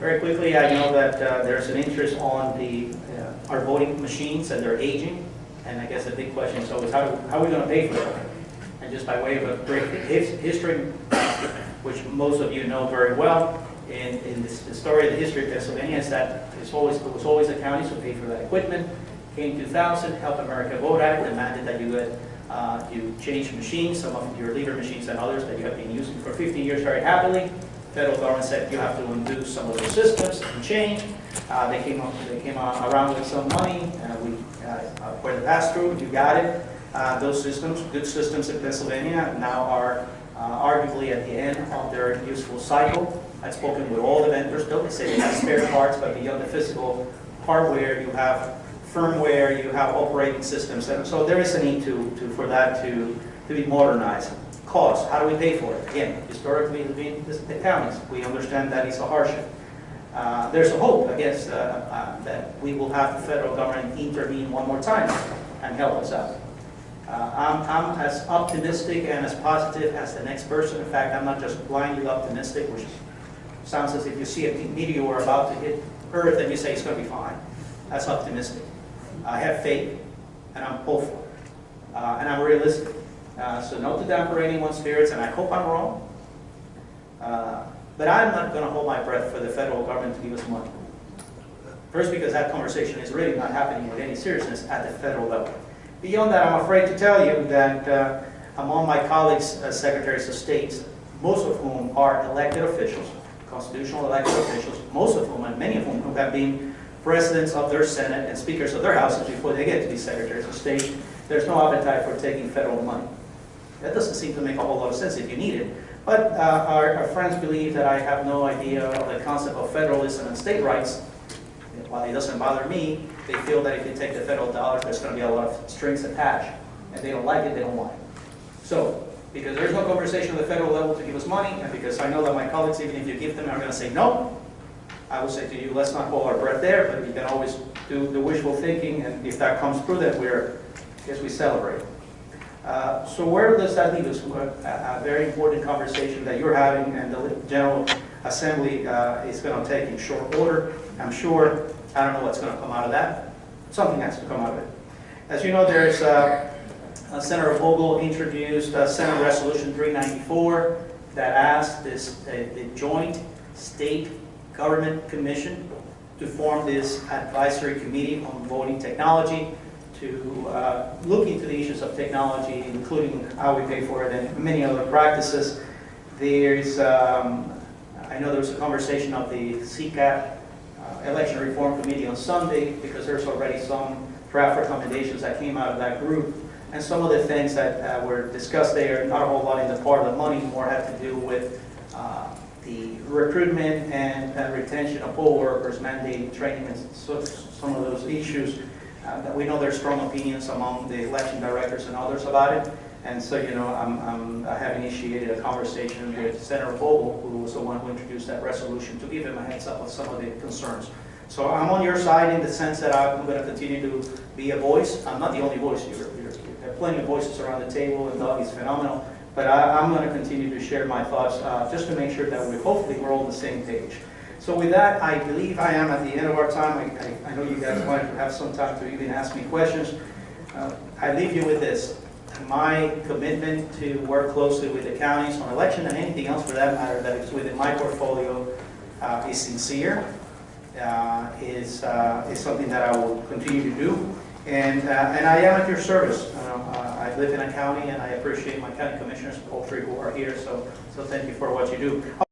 Very quickly, I know that there's an interest on our voting machines, and they're aging. And I guess the big question is always, how are we going to pay for them? And just by way of a brief history, which most of you know very well, in the story of the history of Pennsylvania is that it was always the counties who paid for that equipment. Came 2000, Help America Vote Act demanded that you change machines, some of your lever machines and others that you have been using for 50 years very happily. The federal government said you have to undo some of those systems and change. They came around with some money. For the pass-through, you got it. Those systems, good systems in Pennsylvania, now are arguably at the end of their useful cycle. I've spoken with all the vendors. They say they have spare parts, but beyond the physical hardware, you have firmware, you have operating systems, and so there is a need for that to be modernized. Cost, how do we pay for it? Again, historically, the counties, we understand that it's a hardship. There's a hope, I guess, that we will have the federal government intervene one more time and help us out. I'm as optimistic and as positive as the next person. In fact, I'm not just blindly optimistic, which sounds as if you see a meteor about to hit Earth and you say it's going to be fine. That's optimistic. I have faith, and I'm hopeful, and I'm realistic. So not to dampen anyone's spirits, and I hope I'm wrong. But I'm not going to hold my breath for the federal government to give us money. First, because that conversation is really not happening with any seriousness at the federal level. Beyond that, I'm afraid to tell you that among my colleagues, secretaries of state, most of whom are elected officials, constitutional elected officials, most of whom, and many of whom have been presidents of their Senate and speakers of their houses before they get to be secretaries of state, there's no appetite for taking federal money. That doesn't seem to make a whole lot of sense if you need it. But our friends believe that I have no idea of the concept of federalism and state rights. While it doesn't bother me, they feel that if you take the federal dollars, there's going to be a lot of strings attached. And they don't like it, they don't want it. So, because there's no conversation at the federal level to give us money, and because I know that my colleagues, even if you give them, are going to say no, I will say to you, let's not hold our breath there, but we can always do the wishful thinking, and if that comes through, then I guess we celebrate. So where does that leave us? A very important conversation that you're having, and the General Assembly is going to take in short order. I'm sure, I don't know what's going to come out of that. Something has to come out of it. As you know, there's Senator Vogel introduced Senate Resolution 394 that asked the joint state government commission to form this advisory committee on voting technology to look into the issues of technology, including how we pay for it and many other practices. There's, I know there was a conversation of the CCAP Election Reform Committee on Sunday, because there's already some draft recommendations that came out of that group. And some of the things that were discussed there, not a whole lot in the part of the money, more had to do with the recruitment and retention of poll workers, mandating training, and some of those issues. That we know there's strong opinions among the election directors and others about it. And so, you know, I have initiated a conversation with Senator Vogel, who was the one who introduced that resolution, to give him a heads up on some of the concerns. So I'm on your side in the sense that I'm going to continue to be a voice. I'm not the only voice. There are plenty of voices around the table, and Doug is phenomenal. But I'm going to continue to share my thoughts just to make sure that hopefully we're all on the same page. So with that, I believe I am at the end of our time. I know you guys wanted to have some time to even ask me questions. I leave you with this. My commitment to work closely with the counties on election and anything else for that matter that is within my portfolio is sincere, is something that I will continue to do. And I am at your service. I live in a county, and I appreciate my county commissioners, all three who are here, so thank you for what you do.